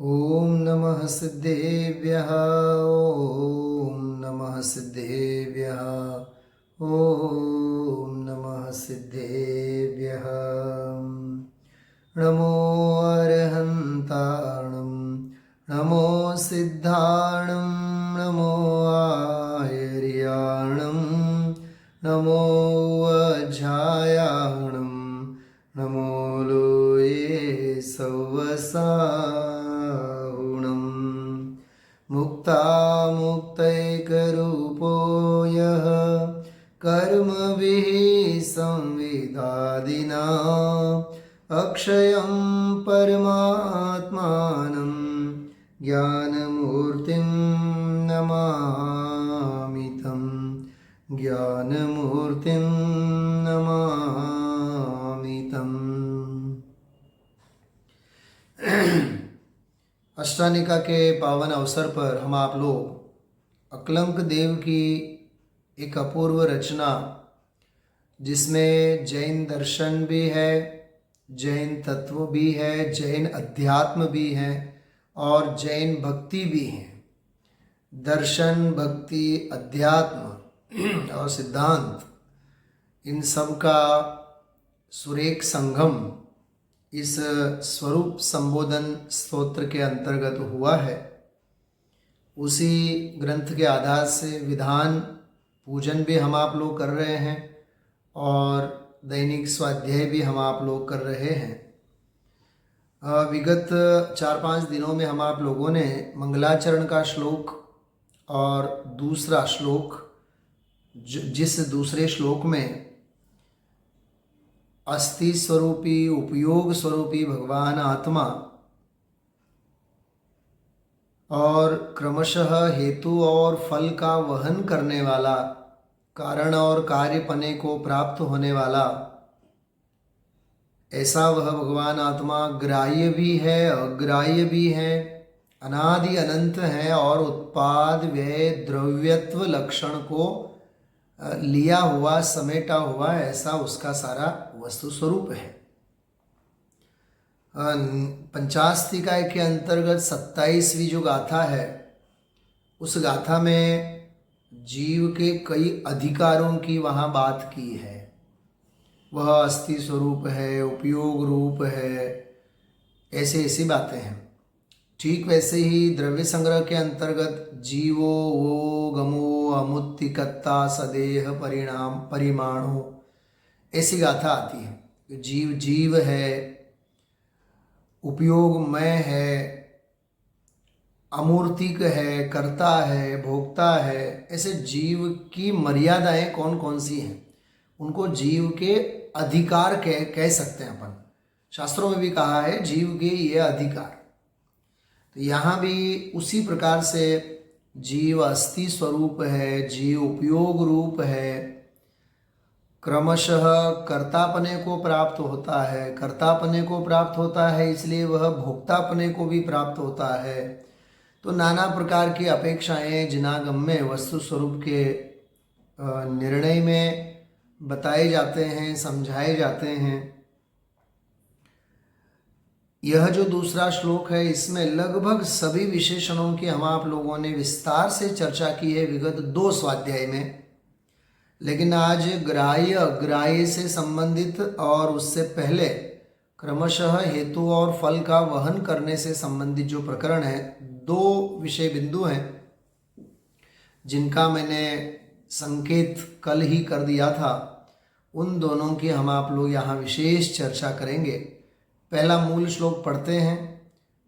ॐ नमः सिद्धेभ्यः ॐ नमः सिद्धेभ्यः ॐ नमः सिद्धेभ्यः। नमो अरहन्ताणं नमो सिद्धाणं नमो आयर्याणं नमो अजायाणं नमो लोये सवसाहुणं मुक्तामुक्तैकरूपो यः कर्मभिः संविदादिना अक्षयं परमात्मानं ज्ञानमूर्तिं नमामि तं ज्ञानमूर्तिं नमामि तम्। अष्टानिका के पावन अवसर पर हम आप लोग अकलंक देव की एक अपूर्व रचना, जिसमें जैन दर्शन भी है, जैन तत्व भी है, जैन अध्यात्म भी है और जैन भक्ति भी है। दर्शन, भक्ति, अध्यात्म और सिद्धांत, इन सब का सुरेख संगम इस स्वरूप संबोधन स्तोत्र के अंतर्गत हुआ है। उसी ग्रंथ के आधार से विधान पूजन भी हम आप लोग कर रहे हैं और दैनिक स्वाध्याय भी हम आप लोग कर रहे हैं। विगत 4-5 दिनों में हम आप लोगों ने मंगलाचरण का श्लोक और दूसरा श्लोक, जिस दूसरे श्लोक में अस्थि स्वरूपी, उपयोग स्वरूपी भगवान आत्मा और क्रमशः हेतु और फल का वहन करने वाला, कारण और कार्यपने को प्राप्त होने वाला, ऐसा वह भगवान आत्मा ग्राह्य भी है, अग्राह्य भी है, अनादि अनंत है और उत्पाद व्यय द्रव्यत्व लक्षण को लिया हुआ, समेटा हुआ, ऐसा उसका सारा वस्तु स्वरूप है। पंचास्तिकाय के अंतर्गत 27वीं जो गाथा है, उस गाथा में जीव के कई अधिकारों की वहाँ बात की है। वह अस्थि स्वरूप है, उपयोग रूप है, ऐसी बातें हैं। ठीक वैसे ही द्रव्य संग्रह के अंतर्गत जीवो वो गमो अमुत्तिकत्ता सदेह परिणाम परिमाणो, ऐसी गाथा आती है। जीव जीव है, उपयोग मैं है, अमूर्तिक है, कर्ता है, भोक्ता है। ऐसे जीव की मर्यादाएं कौन कौन सी हैं, उनको जीव के अधिकार कह सकते हैं अपन। शास्त्रों में भी कहा है जीव के ये अधिकार। तो यहाँ भी उसी प्रकार से जीव अस्थि स्वरूप है, जीव उपयोग रूप है, क्रमशः कर्तापने को प्राप्त होता है। कर्तापने को प्राप्त होता है इसलिए वह भोक्तापने को भी प्राप्त होता है। तो नाना प्रकार की अपेक्षाएं जिनागम में वस्तु स्वरूप के निर्णय में बताए जाते हैं, समझाए जाते हैं। यह जो दूसरा श्लोक है, इसमें लगभग सभी विशेषणों की हम आप लोगों ने विस्तार से चर्चा की है विगत 2 स्वाध्याय में। लेकिन आज ग्राह्य अग्राह्य से संबंधित और उससे पहले क्रमशः हेतु और फल का वहन करने से संबंधित जो प्रकरण है, 2 विषय बिंदु हैं जिनका मैंने संकेत कल ही कर दिया था। उन दोनों की हम आप लोग यहाँ विशेष चर्चा करेंगे। पहला मूल श्लोक पढ़ते हैं,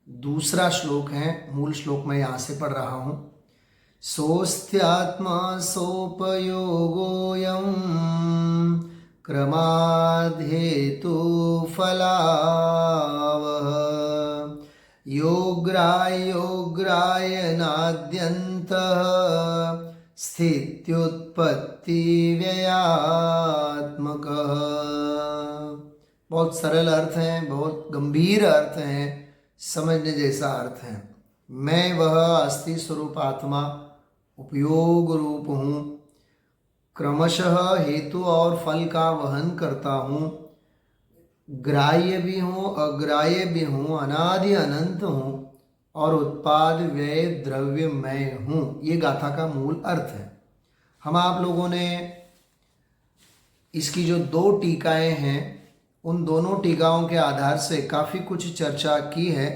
दूसरा श्लोक है, मूल श्लोक मैं यहाँ से पढ़ रहा हूँ। सोऽस्त्यात्मा सोपयोगोऽयं क्रमाद्धेतु फलावः योग्राह्योग्राह्यनाद्यन्तः स्थित्युत्पत्तिव्ययात्मकः। बहुत सरल अर्थ हैं, बहुत गंभीर अर्थ हैं, समझने जैसा अर्थ है। मैं वह अस्थि स्वरूप आत्मा उपयोग रूप हूँ, क्रमशः हेतु और फल का वहन करता हूँ, ग्राह्य भी हूँ, अग्राह्य भी हूँ, अनादि अनंत हूँ, और उत्पाद व्यय द्रव्य मैं हूं। ये गाथा का मूल अर्थ है। हम आप लोगों ने इसकी जो 2 टीकाएं हैं उन दोनों टीकाओं के आधार से काफ़ी कुछ चर्चा की है।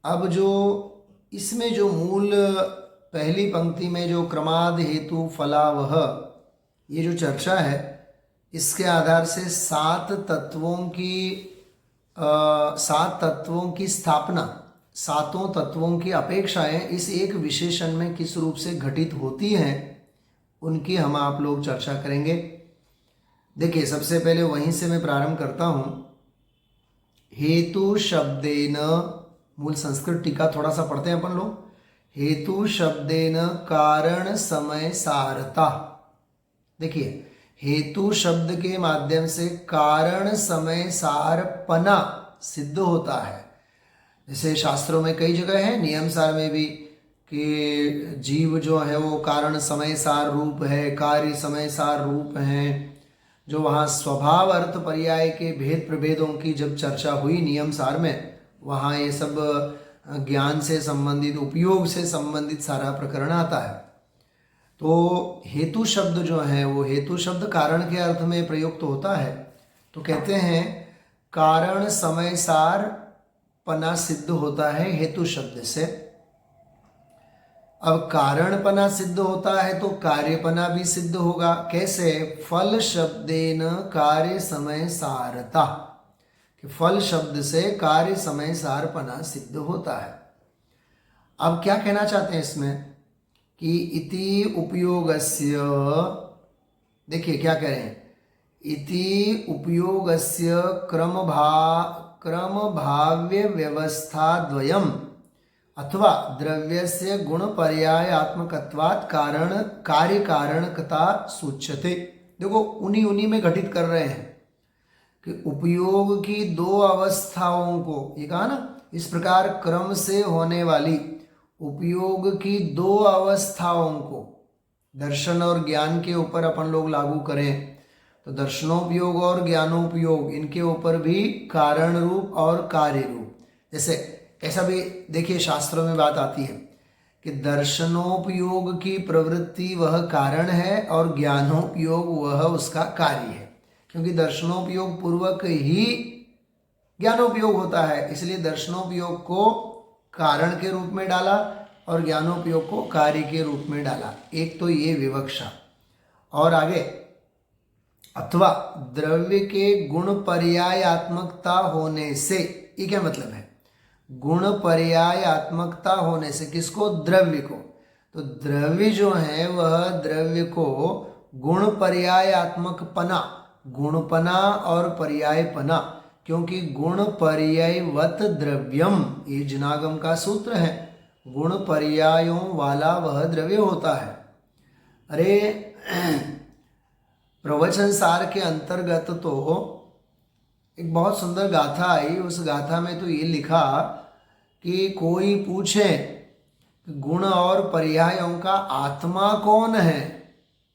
अब जो इसमें जो मूल पहली पंक्ति में जो क्रमाद हेतु फलावह ये जो चर्चा है, इसके आधार से 7 तत्वों की स्थापना, 7 तत्वों की अपेक्षाएं इस एक विशेषण में किस रूप से घटित होती हैं उनकी हम आप लोग चर्चा करेंगे। देखिए, सबसे पहले वहीं से मैं प्रारंभ करता हूं। हेतु शब्देन, मूल संस्कृत टीका थोड़ा सा पढ़ते हैं अपन लोग। हेतु शब्देन कारण समय सारता। देखिए, हेतु शब्द के माध्यम से कारण समय सारपना सिद्ध होता है। जैसे शास्त्रों में कई जगह है, नियम सार में भी, कि जीव जो है वो कारण समय सार रूप है, कार्य समय सार रूप है। जो वहाँ स्वभाव अर्थ पर्याय के भेद प्रभेदों की जब चर्चा हुई नियम सार में, वहाँ ये सब ज्ञान से संबंधित, उपयोग से संबंधित सारा प्रकरण आता है। तो हेतु शब्द जो है वो हेतु शब्द कारण के अर्थ में प्रयुक्त होता है। तो कहते हैं कारण समय सार पना सिद्ध होता है हेतु शब्द से। अब कारणपना सिद्ध होता है तो कार्यपना भी सिद्ध होगा। कैसे? फल शब्देन कार्य समय सारता, कि फल शब्द से कार्य समय सारपना सिद्ध होता है। अब क्या कहना चाहते हैं इसमें कि इति उपयोगस्य, देखिए क्या कह रहे हैं, इति उपयोगस्य क्रम भाव्य व्यवस्था द्वयम अथवा द्रव्यस्य गुण पर्यायात्मकत्वात् कारण कार्य कारणकता सूच्यते। देखो, उन्हीं में घटित कर रहे हैं कि उपयोग की 2 अवस्थाओं को, ये कहा ना, इस प्रकार क्रम से होने वाली उपयोग की 2 अवस्थाओं को दर्शन और ज्ञान के ऊपर अपन लोग लागू करें तो दर्शनोपयोग और ज्ञानोपयोग, इनके ऊपर भी कारण रूप और कार्य रूप, जैसे ऐसा भी देखिए शास्त्रों में बात आती है कि दर्शनोपयोग की प्रवृत्ति वह कारण है और ज्ञानोपयोग वह उसका कार्य है। क्योंकि दर्शनोपयोग पूर्वक ही ज्ञानोपयोग होता है, इसलिए दर्शनोपयोग को कारण के रूप में डाला और ज्ञानोपयोग को कार्य के रूप में डाला। एक तो ये विवक्षा। और आगे, अथवा द्रव्य के गुण पर्यायात्मकता होने से, ये क्या मतलब है? गुण पर्यायात्मकता होने से, किसको? द्रव्य को। तो द्रव्य जो है वह द्रव्य को गुण पर्यायात्मक पना, गुणपना और पर्यायपना, क्योंकि गुण पर्यायवत द्रव्यम, ये जिनागम का सूत्र है, गुण पर्यायों वाला वह द्रव्य होता है। अरे प्रवचन सार के अंतर्गत तो एक बहुत सुंदर गाथा आई। उस गाथा में तो ये लिखा कि कोई पूछे गुण और पर्यायों का आत्मा कौन है,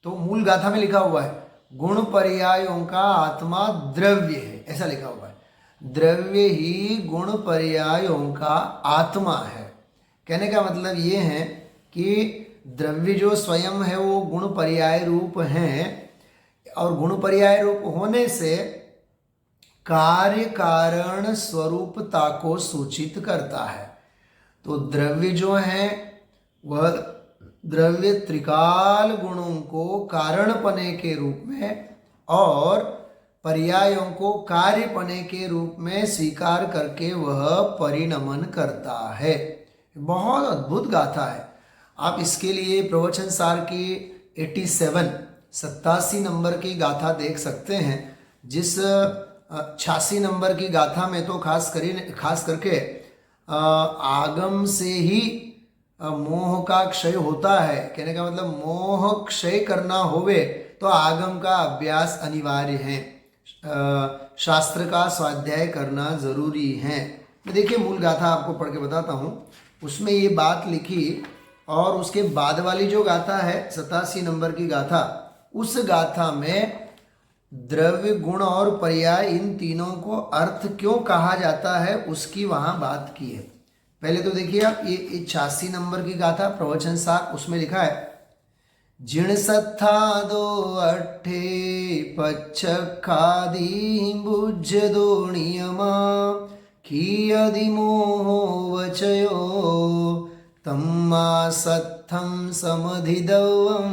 तो मूल गाथा में लिखा हुआ है गुण पर्यायों का आत्मा द्रव्य है, ऐसा लिखा हुआ है। द्रव्य ही गुण पर्यायों का आत्मा है। कहने का मतलब ये है कि द्रव्य जो स्वयं है वो गुण पर्याय रूप है, और गुण पर्याय रूप होने से कार्य कारण स्वरूपता को सूचित करता है। तो द्रव्य जो है वह द्रव्य त्रिकाल गुणों को कारणपने के रूप में और पर्यायों को कार्यपने के रूप में स्वीकार करके वह परिणमन करता है। बहुत अद्भुत गाथा है। आप इसके लिए प्रवचन सार की 87 नंबर की गाथा देख सकते हैं। जिस 86 नंबर की गाथा में तो खास करके आगम से ही मोह का क्षय होता है। कहने का मतलब मोह क्षय करना होवे तो आगम का अभ्यास अनिवार्य है, शास्त्र का स्वाध्याय करना जरूरी है। देखिए मूल गाथा आपको पढ़ के बताता हूँ, उसमें ये बात लिखी। और उसके बाद वाली जो गाथा है 87 नंबर की गाथा, उस गाथा में द्रव्य गुण और पर्याय इन तीनों को अर्थ क्यों कहा जाता है उसकी वहां बात की है। पहले तो देखिए आप, ये 86 नंबर की गाथा प्रवचन सार, उसमें लिखा है जिण सत्था दो अट्ठे पच्छखादी भुज दो नियमा कियदि मोहो वचयो तम्मा सत्थम समधिदवम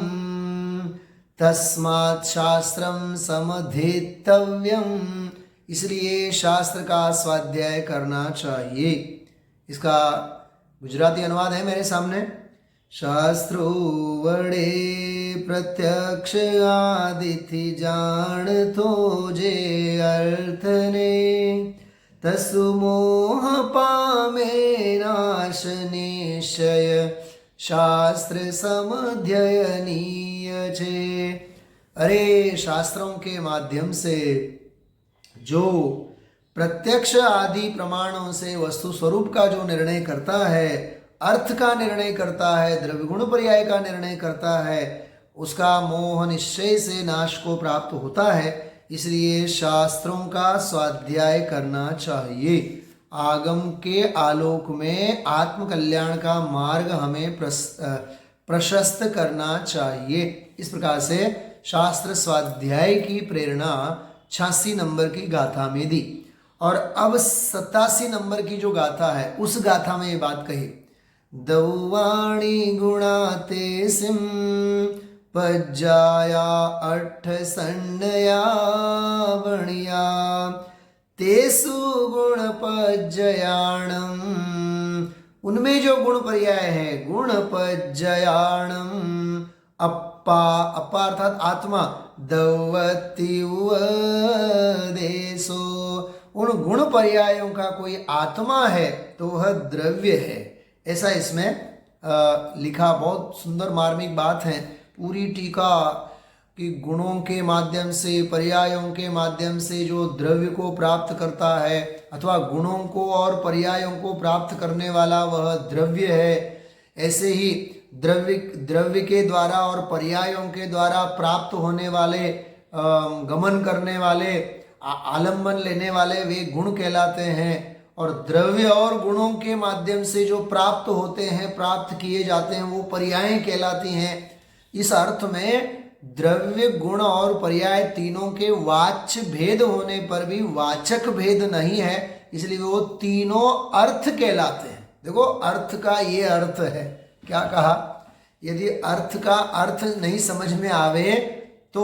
तस्मात् शास्त्रम समधितव्यम। इसलिए शास्त्र का स्वाध्याय करना चाहिए। इसका गुजराती अनुवाद है मेरे सामने। शास्त्रो वडे प्रत्यक्ष आदिथि जान तो जे अर्थ ने तसु मोह पामे नाश निश्चय शास्त्र समध्ययनीय छे। अरे शास्त्रों के माध्यम से जो प्रत्यक्ष आदि प्रमाणों से वस्तु स्वरूप का जो निर्णय करता है, अर्थ का निर्णय करता है, द्रव्य गुण पर्याय का निर्णय करता है, उसका मोह निश्चय से नाश को प्राप्त होता है। इसलिए शास्त्रों का स्वाध्याय करना चाहिए। आगम के आलोक में आत्म कल्याण का मार्ग हमें प्रशस्त करना चाहिए। इस प्रकार से शास्त्र स्वाध्याय की प्रेरणा 86 नंबर की गाथा में दी। और अब 87 नंबर की जो गाथा है, उस गाथा में ये बात कही, दौवाणी गुणाते सिम पज्जाया अठ संडया बणिया तेसु गुण पज्जयाणम। उनमें जो गुण पर्याय है, गुण पज्जयाणम अप्पा, अप्पा अर्थात आत्मा, दवती देशो, उन गुण पर्यायों का कोई आत्मा है तो वह द्रव्य है। ऐसा इसमें लिखा। बहुत सुंदर मार्मिक बात है। पूरी टीका कि गुणों के माध्यम से, पर्यायों के माध्यम से जो द्रव्य को प्राप्त करता है अथवा गुणों को और पर्यायों को प्राप्त करने वाला वह द्रव्य है। ऐसे ही द्रव्य के द्वारा और पर्यायों के द्वारा प्राप्त होने वाले, गमन करने वाले, आलम्बन लेने वाले वे गुण कहलाते हैं। और द्रव्य और गुणों के माध्यम से जो प्राप्त होते हैं, प्राप्त किए जाते हैं, वो पर्याय कहलाती हैं। इस अर्थ में द्रव्य, गुण और पर्याय तीनों के वाच्य भेद होने पर भी वाचक भेद नहीं है, इसलिए वो तीनों अर्थ कहलाते हैं। देखो, अर्थ का ये अर्थ है, क्या कहा, यदि अर्थ का अर्थ नहीं समझ में आवे तो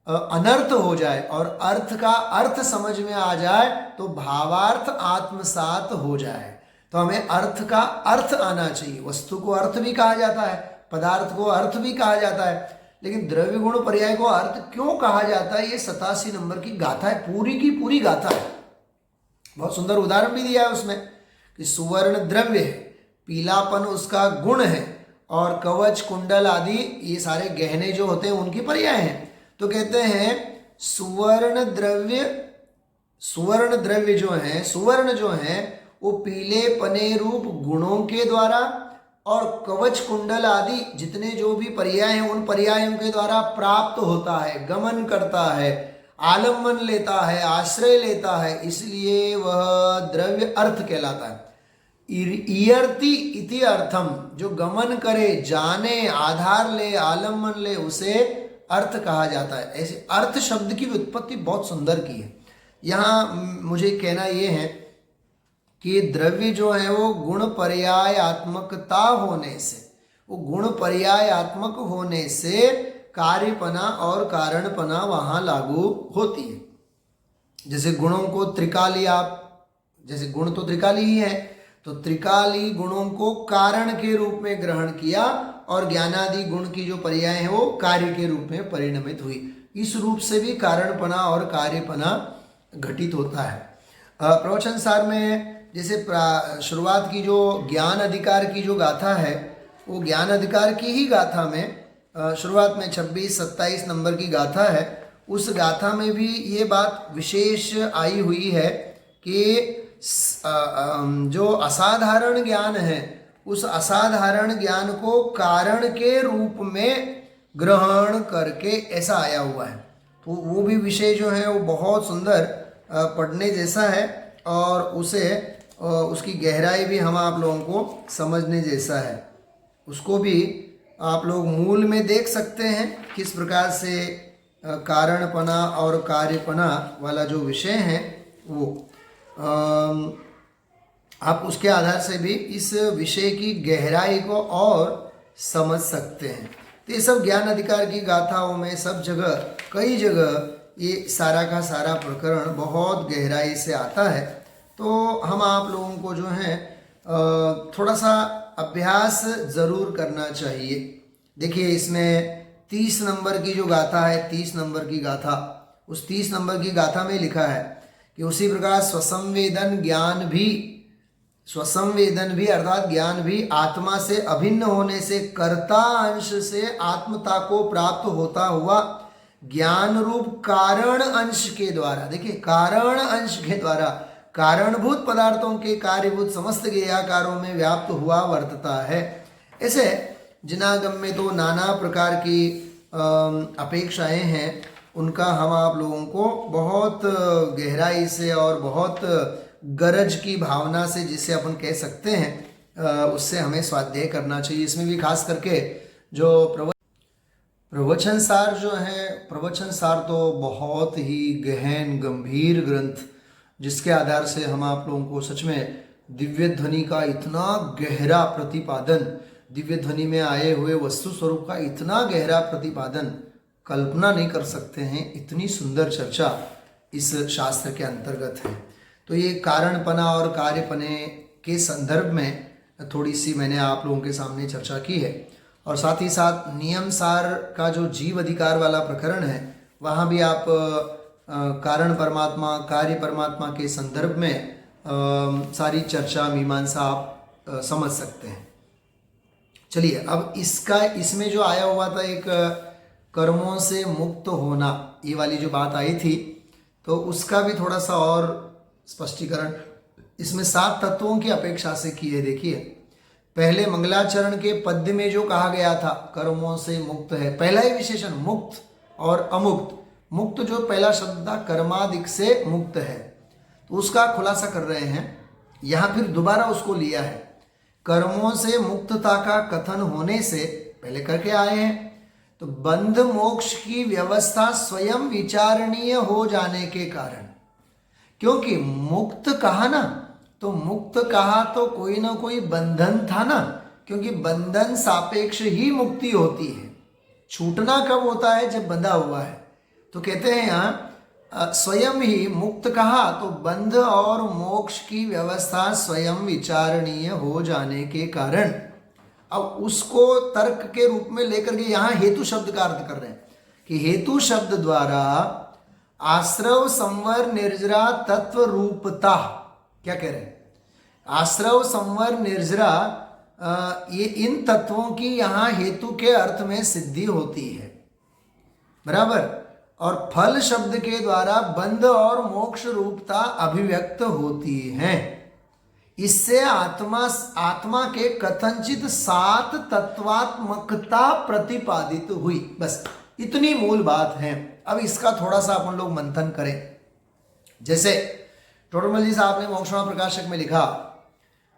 अनर्थ हो जाए, और अर्थ का अर्थ समझ में आ जाए तो भावार्थ आत्मसात हो जाए। तो हमें अर्थ का अर्थ आना चाहिए। वस्तु को अर्थ भी कहा जाता है, पदार्थ को अर्थ भी कहा जाता है, लेकिन द्रव्य गुण पर्याय को अर्थ क्यों कहा जाता है, ये 87 नंबर की गाथा है, पूरी की पूरी गाथा है। बहुत सुंदर उदाहरण भी दिया है उसमें कि सुवर्ण द्रव्य है, पीलापन उसका गुण है, और कवच, कुंडल आदि ये सारे गहने जो होते हैं उनकी पर्याय हैं। तो कहते हैं सुवर्ण द्रव्य जो है, सुवर्ण जो है वो पीले पने रूप गुणों के द्वारा और कवच, कुंडल आदि जितने जो भी पर्याय हैं उन पर्यायों के द्वारा प्राप्त होता है, गमन करता है, आलम्बन लेता है, आश्रय लेता है, इसलिए वह द्रव्य अर्थ कहलाता है। ईयर्ति इति अर्थम, जो गमन करे, जाने, आधार ले, आलम्बन ले, उसे अर्थ कहा जाता है। ऐसे अर्थ शब्द की उत्पत्ति बहुत सुंदर की है। यहाँ मुझे कहना ये है कि द्रव्य जो है वो गुण पर्यायात्मकता होने से, वो गुण पर्यायात्मक होने से कार्यपना और कारणपना वहाँ लागू होती है। जैसे गुणों को त्रिकाली, आप जैसे गुण तो त्रिकाली ही है, तो त्रिकाली गुणों को कारण के रूप में ग्रहण किया और ज्ञानादि गुण की जो पर्याय है वो कार्य के रूप में परिणमित हुई। इस रूप से भी कारणपना और कार्यपना घटित होता है। प्रवचन सार में जैसे शुरुआत की जो ज्ञान अधिकार की जो गाथा है, वो ज्ञान अधिकार की ही गाथा में शुरुआत में 26-27 नंबर की गाथा है। उस गाथा में भी ये बात विशेष आई हुई है कि जो असाधारण ज्ञान है, उस असाधारण ज्ञान को कारण के रूप में ग्रहण करके ऐसा आया हुआ है। तो वो भी विषय जो है वो बहुत सुंदर पढ़ने जैसा है, और उसे उसकी गहराई भी हम आप लोगों को समझने जैसा है। उसको भी आप लोग मूल में देख सकते हैं किस प्रकार से कारणपना और कार्यपना वाला जो विषय है वो आप उसके आधार से भी इस विषय की गहराई को और समझ सकते हैं। तो ये सब ज्ञान अधिकार की गाथाओं में सब जगह, कई जगह ये सारा का सारा प्रकरण बहुत गहराई से आता है। तो हम आप लोगों को जो है थोड़ा सा अभ्यास ज़रूर करना चाहिए। देखिए इसमें 30 नंबर की जो गाथा है, 30 नंबर की गाथा, उस 30 नंबर की गाथा में लिखा है कि उसी प्रकार स्वसंवेदन भी अर्थात ज्ञान भी आत्मा से अभिन्न होने से कर्ता अंश से आत्मता को प्राप्त होता हुआ ज्ञान रूप कारण अंश के द्वारा, देखिए कारण अंश के द्वारा कारणभूत पदार्थों के कार्यभूत समस्त गेयाकारों में व्याप्त हुआ वर्तता है। ऐसे जिनागम में तो नाना प्रकार की अपेक्षाएं हैं, उनका हम आप लोगों को बहुत गहराई से और बहुत गरज की भावना से, जिसे अपन कह सकते हैं, उससे हमें स्वाध्याय करना चाहिए। इसमें भी खास करके जो प्रवचन सार जो है, प्रवचन सार तो बहुत ही गहन गंभीर ग्रंथ, जिसके आधार से हम आप लोगों को सच में दिव्य ध्वनि का इतना गहरा प्रतिपादन, दिव्य ध्वनि में आए हुए वस्तु स्वरूप का इतना गहरा प्रतिपादन कल्पना नहीं कर सकते हैं। इतनी सुंदर चर्चा इस शास्त्र के अंतर्गत है। तो ये कारणपना और कार्यपने के संदर्भ में थोड़ी सी मैंने आप लोगों के सामने चर्चा की है, और साथ ही साथ नियम सार का जो जीव अधिकार वाला प्रकरण है, वहाँ भी आप कारण परमात्मा कार्य परमात्मा के संदर्भ में सारी चर्चा मीमांसा आप समझ सकते हैं। चलिए अब इसमें जो आया हुआ था एक कर्मों से मुक्त होना, ये वाली जो बात आई थी, तो उसका भी थोड़ा सा और स्पष्टीकरण इसमें 7 तत्वों की अपेक्षा से की है। देखिए पहले मंगलाचरण के पद्य में जो कहा गया था कर्मों से मुक्त है, पहला ही विशेषण मुक्त और अमुक्त, मुक्त जो पहला शब्द था कर्मादिक से मुक्त है, तो उसका खुलासा कर रहे हैं। यहाँ फिर दोबारा उसको लिया है, कर्मों से मुक्तता का कथन होने से पहले करके आए हैं, तो बंध मोक्ष की व्यवस्था स्वयं विचारणीय हो जाने के कारण, क्योंकि मुक्त कहा ना, तो मुक्त कहा तो कोई ना कोई बंधन था ना, क्योंकि बंधन सापेक्ष ही मुक्ति होती है। छूटना कब होता है? जब बंधा हुआ है। तो कहते हैं यहाँ स्वयं ही मुक्त कहा तो बंध और मोक्ष की व्यवस्था स्वयं विचारणीय हो जाने के कारण, अब उसको तर्क के रूप में लेकर के यहाँ हेतु शब्द का अर्थ कर रहे हैं कि हेतु शब्द द्वारा आश्रव संवर निर्जरा तत्व रूपता, क्या कह रहे हैं? आश्रव संवर निर्जरा, ये इन तत्वों की यहाँ हेतु के अर्थ में सिद्धि होती है, बराबर। और फल शब्द के द्वारा बंध और मोक्ष रूपता अभिव्यक्त होती है। इससे आत्मा के कथनचित 7 तत्वात्मकता प्रतिपादित हुई। बस इतनी मूल बात है। अब इसका थोड़ा सा अपन लोग मंथन करें। जैसे टोडरमल जी साहब ने मोक्षमा प्रकाशक में लिखा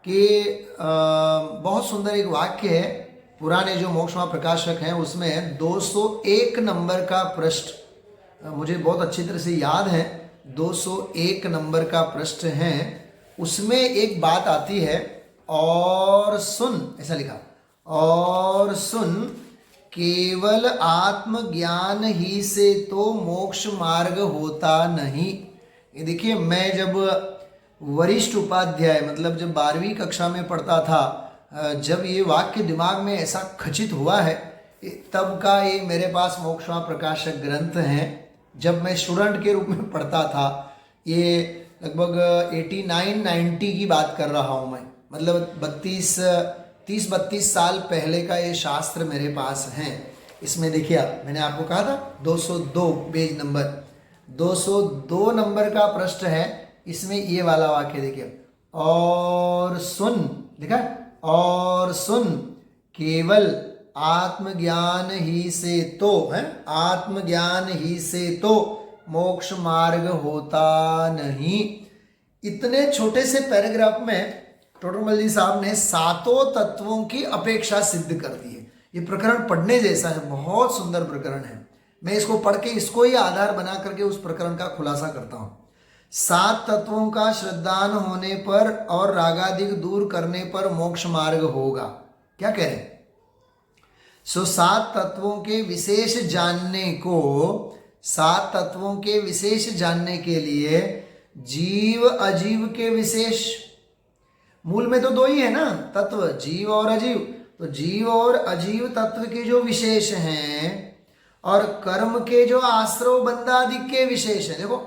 कि बहुत सुंदर एक वाक्य है, पुराने जो मोक्षमा प्रकाशक हैं उसमें 201 नंबर का पृष्ठ मुझे बहुत अच्छी तरह से याद है, 201 नंबर का पृष्ठ है, उसमें एक बात आती है, और सुन, ऐसा लिखा, और सुन केवल आत्मज्ञान ही से तो मोक्ष मार्ग होता नहीं। ये देखिए, मैं जब वरिष्ठ उपाध्याय मतलब जब 12वीं कक्षा में पढ़ता था, जब ये वाक्य दिमाग में ऐसा खचित हुआ है, तब का ये मेरे पास मोक्षमा प्रकाशक ग्रंथ हैं। जब मैं स्टूडेंट के रूप में पढ़ता था, ये लगभग 89-90 की बात कर रहा हूँ मैं, मतलब 30-32 साल पहले का ये शास्त्र मेरे पास हैं। इसमें देखिए, मैंने आपको कहा था 202 पेज नंबर 202 नंबर का पृष्ठ है, इसमें ये वाला वाक्य देखिए, और सुन, देखा, और सुन केवल आत्मज्ञान ही से तो है, आत्मज्ञान ही से तो मोक्ष मार्ग होता नहीं। इतने छोटे से पैराग्राफ में टोडरमल जी साहब ने 7 तत्वों की अपेक्षा सिद्ध कर दी है। ये प्रकरण पढ़ने जैसा है, बहुत सुंदर प्रकरण है। मैं इसको पढ़ के इसको ही आधार बना करके उस प्रकरण का खुलासा करता हूं। 7 तत्वों का श्रद्धान होने पर और रागादिक दूर करने पर मोक्ष मार्ग होगा। क्या कह रहे हैं? 7 तत्वों के विशेष जानने को, 7 तत्वों के विशेष जानने के लिए जीव अजीव के विशेष, मूल में तो 2 ही है ना तत्व, जीव और अजीव। तो जीव और अजीव तत्व के जो विशेष हैं और कर्म के जो आश्रव बंधादि के विशेष हैं। देखो,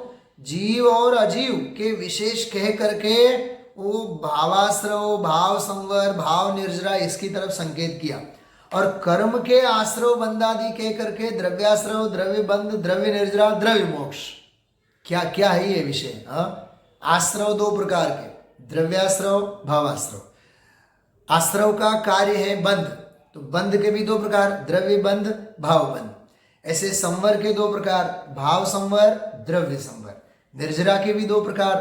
जीव और अजीव के विशेष कह करके वो भावाश्रव, भाव संवर, भाव निर्जरा इसकी तरफ संकेत किया, और कर्म के आश्रव बंधादि कह करके द्रव्याश्रव, द्रव्य बंध, द्रव्य निर्जरा, द्रव्य मोक्ष। क्या क्या है ये विषय? आश्रव 2 प्रकार के, द्रव्याश्रव, भावाश्रव। आश्रव का कार्य है बंध, तो बंध के भी 2 प्रकार, द्रव्य बंध, भाव बंध। ऐसे संवर के 2 प्रकार, भाव संवर, द्रव्य संवर। निर्जरा के भी 2 प्रकार,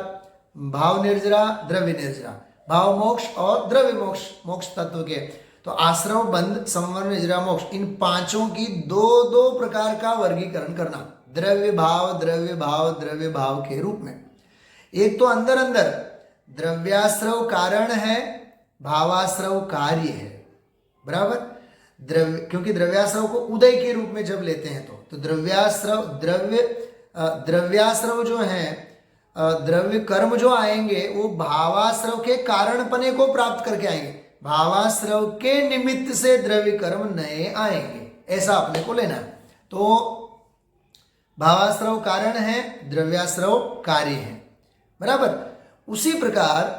भाव निर्जरा, द्रव्य निर्जरा, भाव मोक्ष और द्रव्य मोक्ष, मोक्ष तत्व के। तो आश्रव, बंध, संवर, निर्जरा, मोक्ष, इन 5 की 2 प्रकार का वर्गीकरण करना, द्रव्य भाव, द्रव्य भाव, द्रव्य भाव के रूप में। एक तो अंदर अंदर द्रव्याश्रव कारण है, भावाश्रव कार्य है, बराबर। द्रव्य, क्योंकि द्रव्याश्रव को उदय के रूप में जब लेते हैं तो द्रव्याश्रव, द्रव्याश्रव जो है, द्रव्य कर्म जो आएंगे वो भावाश्रव के कारणपने को प्राप्त करके आएंगे, भावाश्रव के निमित्त से द्रव्य कर्म नए आएंगे, ऐसा अपने को लेना है। तो भावाश्रव कारण है, द्रव्याश्रव कार्य है, बराबर। उसी प्रकार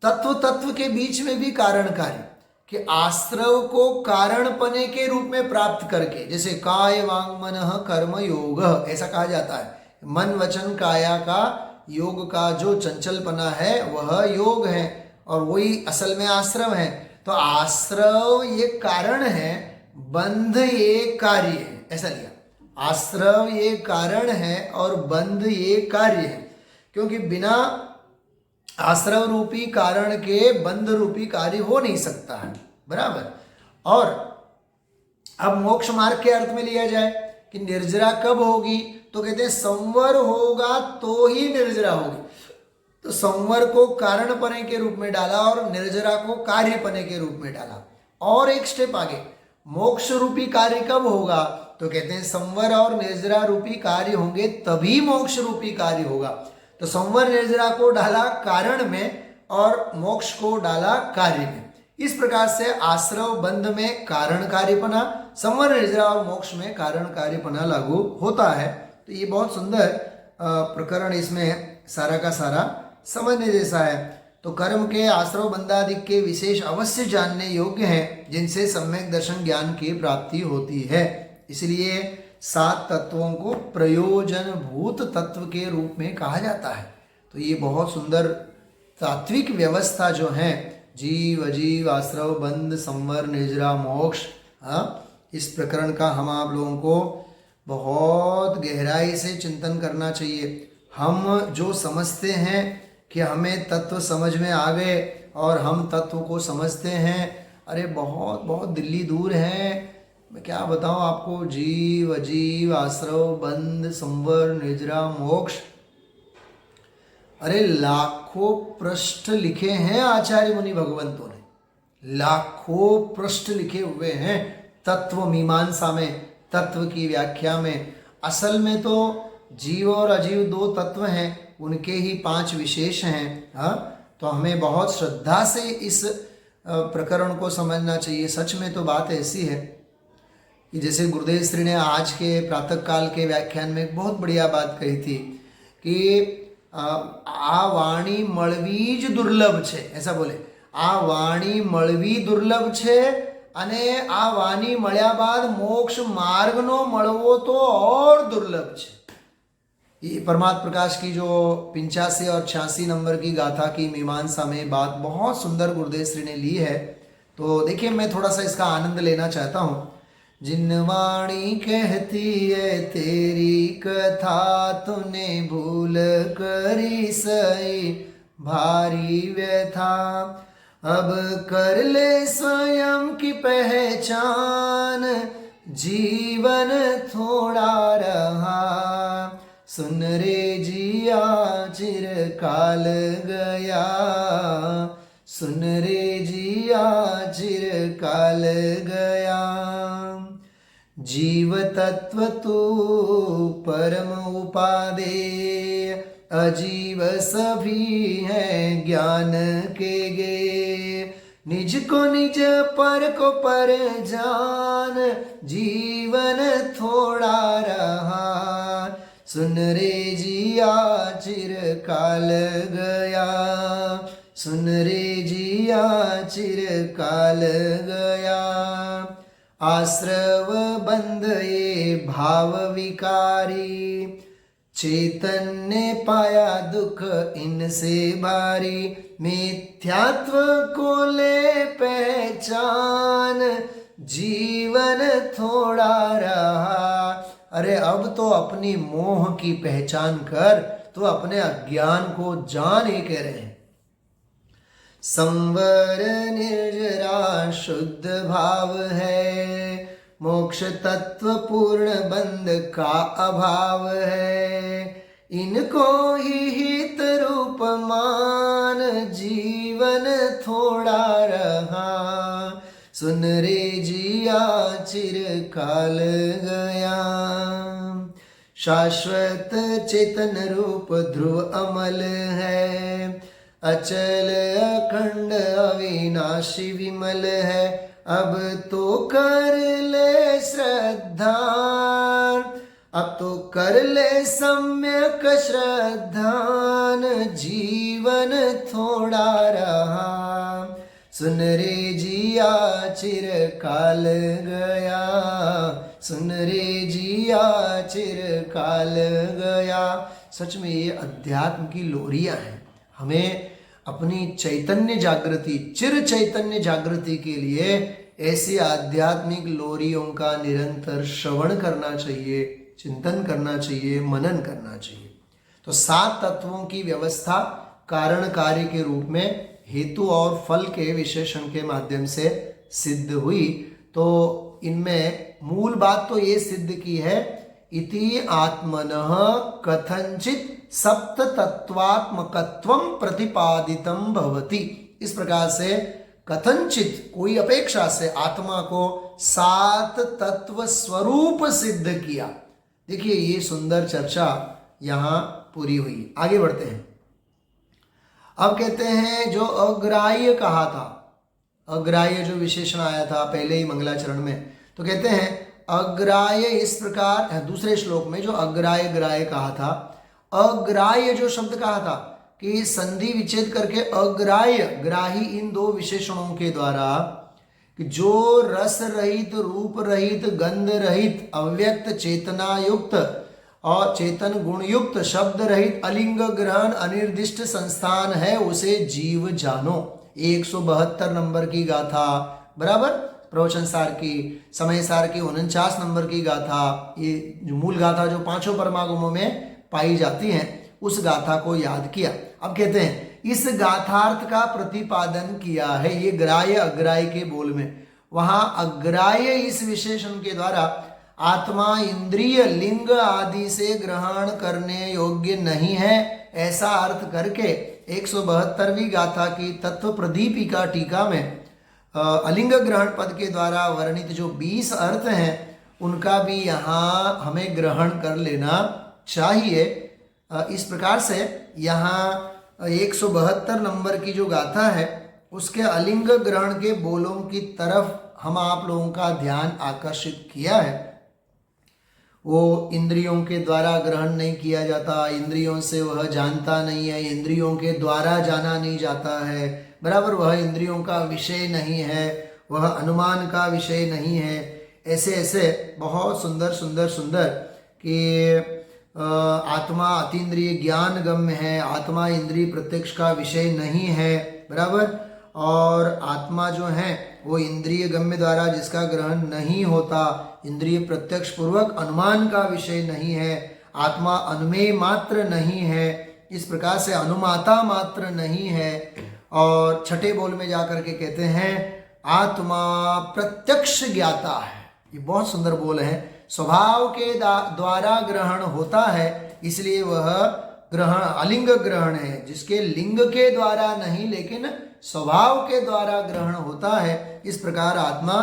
तत्व तत्व के बीच में भी कारण कार्य कि आश्रव को कारणपने के रूप में प्राप्त करके, जैसे काय वांग मन कर्म योग, ऐसा कहा जाता है। मन वचन काया का योग का जो चंचलपना है वह योग है, और वही असल में आश्रव है। तो आश्रव ये कारण है, बंध ये कार्य है, ऐसा लिया। आश्रव ये कारण है और बंध ये कार्य है, क्योंकि बिना आश्रव रूपी कारण के बंध रूपी कार्य हो नहीं सकता है, बराबर। और अब मोक्ष मार्ग के अर्थ में लिया जाए कि निर्जरा कब होगी, तो कहते हैं संवर होगा तो ही निर्जरा होगी। तो संवर को कारण पने के रूप में डाला और निर्जरा को कार्य पने के रूप में डाला। और एक स्टेप आगे, मोक्ष रूपी कार्य कब होगा, तो कहते हैं संवर और निर्जरा रूपी कार्य होंगे तभी मोक्ष रूपी कार्य होगा। तो संवर निर्जरा को डाला कारण में और मोक्ष को डाला कार्य में। इस प्रकार से आश्रव बंध में कारण कार्यपना, संवर निर्जरा और मोक्ष में कारण कार्यपना लागू होता है। तो ये बहुत सुंदर प्रकरण इसमें सारा का सारा समझने जैसा है। तो कर्म के आश्रव बंधादिक के विशेष अवश्य जानने योग्य हैं, जिनसे सम्यक दर्शन ज्ञान की प्राप्ति होती है। इसलिए 7 तत्वों को प्रयोजन भूत तत्व के रूप में कहा जाता है। तो ये बहुत सुंदर तात्विक व्यवस्था जो है, जीव अजीव आश्रव बंध संवर निर्जरा मोक्ष, इस प्रकरण का हम आप लोगों को बहुत गहराई से चिंतन करना चाहिए। हम जो समझते हैं कि हमें तत्व समझ में आ गए और हम तत्व को समझते हैं, अरे बहुत बहुत दिल्ली दूर है। मैं क्या बताऊं आपको, जीव अजीव आश्रव बंध संवर निर्जरा मोक्ष, अरे लाखों पृष्ठ लिखे हैं आचार्य मुनि भगवंतों ने, लाखों पृष्ठ लिखे हुए हैं तत्व मीमांसा में, तत्व की व्याख्या में। असल में तो जीव और अजीव 2 तत्व हैं, उनके ही 5 विशेष हैं। तो हमें बहुत श्रद्धा से इस प्रकरण को समझना चाहिए। सच में तो बात ऐसी है कि जैसे गुरुदेव श्री ने आज के प्रातःकाल के व्याख्यान में एक बहुत बढ़िया बात कही थी कि आ वाणी मळवी ज दुर्लभ छे, ऐसा बोले। आ वाणी मळवी दुर्लभ छे અને આ વાણી મળ્યા બાદ મોક્ષ માર્ગનો મળવો તો और दुर्लभ છે। ये परमात्म प्रकाश की जो 85 और 86 नंबर की गाथा की मीमांसा में बात बहुत सुंदर गुरुदेव श्री ने ली है। तो देखिए, मैं थोड़ा सा इसका आनंद लेना चाहता हूँ। जिन वाणी कहती है तेरी कथा, तूने भूल करी सही भारी व्यथा। अब कर ले स्वयं की पहचान, जीवन थोड़ा रहा। सुन रे जिया चिरकाल गया, सुन रे जिया चिरकाल गया। जीव तत्व तू परम उपादेय, अजीव सभी हैं ज्ञान के गे। निज को निज पर को पर जान, जीवन थोड़ा रहा। सुन रे जिया चिरकाल गया, सुन रे जिया चिरकाल गया। आश्रव बंध ये भाव विकारी, चैतन्य पाया दुख इनसे बारी। मिथ्यात्व को ले पहचान, जीवन थोड़ा रहा। अरे अब तो अपनी मोह की पहचान कर, तो अपने अज्ञान को जान ही कह रहे हैं। संवर निर्जरा शुद्ध भाव है, मोक्ष तत्व पूर्ण बंध का अभाव है। इनको ही हित रूप मान, जीवन थोड़ा रहा। सुन रे जिया चिरकाल गया। शाश्वत चेतन रूप ध्रुव अमल है, अचल अखंड अविनाशी विमल है। अब तो कर ले श्रद्धा, अब तो कर ले सम्यक श्रद्धान, जीवन थोड़ा रहा। सुन रे जिया चिरकाल गया, सुन रे जिया चिरकाल गया। सच में ये अध्यात्म की लोरियां हैं। हमें अपनी चैतन्य जागृति, चिर चैतन्य जागृति के लिए ऐसी आध्यात्मिक लोरियों का निरंतर श्रवण करना चाहिए, चिंतन करना चाहिए, मनन करना चाहिए। तो 7 तत्वों की व्यवस्था कारण कार्य के रूप में हेतु और फल के विशेषण के माध्यम से सिद्ध हुई। तो इनमें मूल बात तो ये सिद्ध की है, इति आत्मनः कथंचित सप्त तत्वात्मकत्वं प्रतिपादितम भवति। इस प्रकार से कथंचित कोई अपेक्षा से आत्मा को 7 तत्व स्वरूप सिद्ध किया। देखिए ये सुंदर चर्चा यहां पूरी हुई। आगे बढ़ते हैं। अब कहते हैं जो अग्राह्य कहा था, अग्राह्य जो विशेषण आया था पहले ही मंगलाचरण में, तो कहते हैं अग्राह्य इस प्रकार, दूसरे श्लोक में जो अग्राह्य ग्राह्य कहा था, अग्राह्य जो शब्द कहा था कि संधि विच्छेद करके अग्राह्य ग्राही इन 2 विशेषणों के द्वारा कि जो रस रहित, रूप रहित, गंध रहित, अव्यक्त चेतना युक्त और चेतन गुण युक्त, शब्द रहित, अलिंग ग्रहण अनिर्दिष्ट संस्थान है, उसे जीव जानो। 172 नंबर की गाथा, बराबर। प्रवचन सार की, समय सार की 49 नंबर की गाथा, ये जो मूल गाथा जो 5 परमागमों में पाई जाती हैं, उस गाथा को याद किया। अब कहते हैं इस गाथार्थ का प्रतिपादन किया है ये ग्राह्य अग्राह्य के बोल में। वहां अग्राह्य इस विशेषण के द्वारा आत्मा इंद्रिय लिंग आदि से ग्रहण करने योग्य नहीं है, ऐसा अर्थ करके 172वीं गाथा की तत्व प्रदीपिका टीका में अलिंग ग्रहण पद के द्वारा वर्णित जो 20 अर्थ हैं, उनका भी यहाँ हमें ग्रहण कर लेना चाहिए। इस प्रकार से यहाँ 172 नंबर की जो गाथा है, उसके अलिंग ग्रहण के बोलों की तरफ हम आप लोगों का ध्यान आकर्षित किया है। वो इंद्रियों के द्वारा ग्रहण नहीं किया जाता, इंद्रियों से वह जानता नहीं है, इंद्रियों के द्वारा जाना नहीं जाता है, बराबर। वह इंद्रियों का विषय नहीं है, वह अनुमान का विषय नहीं है। ऐसे ऐसे बहुत सुंदर सुंदर सुंदर कि आत्मा अतीन्द्रिय ज्ञान गम्य है, आत्मा इंद्रिय प्रत्यक्ष का विषय नहीं है, बराबर। और आत्मा जो है वो इंद्रिय गम्य द्वारा जिसका ग्रहण नहीं होता, इंद्रिय प्रत्यक्ष पूर्वक अनुमान का विषय नहीं है, आत्मा अनुमेय मात्र नहीं है, इस प्रकार से अनुमाता मात्र नहीं है। और छठे बोल में जाकर के कहते हैं आत्मा प्रत्यक्ष ज्ञाता है। ये बहुत सुंदर बोल है। स्वभाव के द्वारा ग्रहण होता है, इसलिए वह ग्रहण अलिंग ग्रहण है, जिसके लिंग के द्वारा नहीं लेकिन स्वभाव के द्वारा ग्रहण होता है। इस प्रकार आत्मा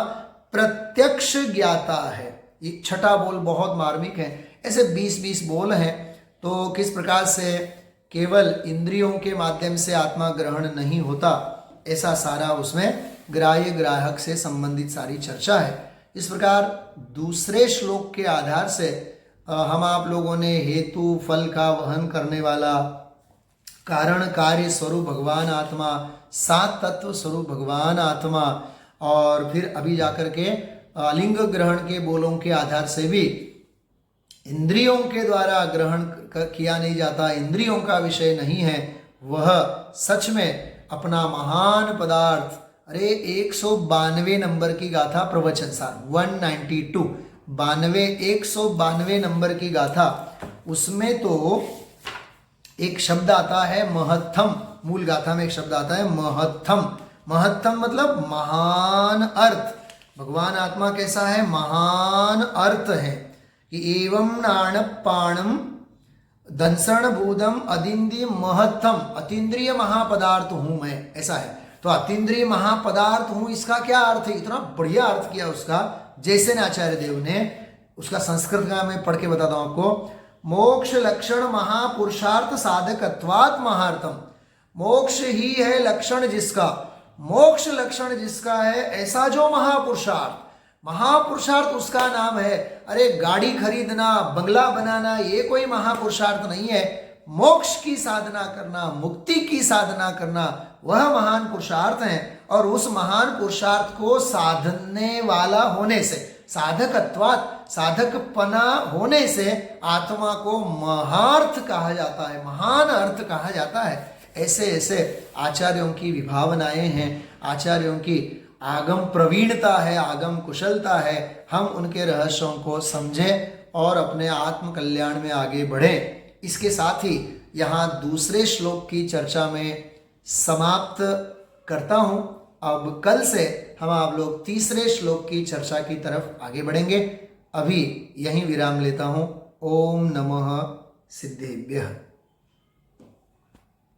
प्रत्यक्ष ज्ञाता है। ये छठा बोल बहुत मार्मिक है। ऐसे 20-20 बोल हैं। तो किस प्रकार से केवल इंद्रियों के माध्यम से आत्मा ग्रहण नहीं होता, ऐसा सारा उसमें ग्राह्य ग्राहक से संबंधित सारी चर्चा है। इस प्रकार दूसरे श्लोक के आधार से हम आप लोगों ने हेतु फल का वहन करने वाला, कारण कार्य स्वरूप भगवान आत्मा, सात तत्व स्वरूप भगवान आत्मा, और फिर अभी जाकर के अलिंग ग्रहण के बोलों के आधार से भी इंद्रियों के द्वारा ग्रहण किया नहीं जाता, इंद्रियों का विषय नहीं है, वह सच में अपना महान पदार्थ। अरे 192 नंबर की गाथा प्रवचन सार 192, 192 नंबर की गाथा, उसमें तो एक शब्द आता है महत्तम। मूल गाथा में एक शब्द आता है महत्तम। महत्तम मतलब महान अर्थ। भगवान आत्मा कैसा है? महान अर्थ है कि एवं नाणपाणम दंसण भूदम अदिंद्रिय महत्तम, अतीन्द्रिय महापदार्थ हूं मैं, ऐसा है। तो अतीन्द्रिय महापदार्थ हूं, इसका क्या अर्थ है? इतना बढ़िया अर्थ किया उसका जैसे आचार्य देव ने। उसका संस्कृत का मैं पढ़ के बताता हूं आपको। मोक्ष लक्षण महापुरुषार्थ साधकत्वात् महार्थम। मोक्ष ही है लक्षण जिसका, मोक्ष लक्षण जिसका है, ऐसा जो महापुरुषार्थ, महापुरुषार्थ उसका नाम है। अरे गाड़ी खरीदना, बंगला बनाना, ये कोई महापुरुषार्थ नहीं है। मोक्ष की साधना करना, मुक्ति की साधना करना, वह महान पुरुषार्थ है। और उस महान पुरुषार्थ को साधने वाला होने से, साधकत्वात्, साधकपना होने से आत्मा को महार्थ कहा जाता है, महान अर्थ कहा जाता है। ऐसे ऐसे आचार्यों की विभावनाएं हैं, आचार्यों की आगम प्रवीणता है, आगम कुशलता है। हम उनके रहस्यों को समझें और अपने आत्म कल्याण में आगे बढ़ें। इसके साथ ही यहाँ दूसरे श्लोक की चर्चा में समाप्त करता हूँ। अब कल से हम आप लोग तीसरे श्लोक की चर्चा की तरफ आगे बढ़ेंगे। अभी यहीं विराम लेता हूँ। ओम नमः सिद्धेभ्यः।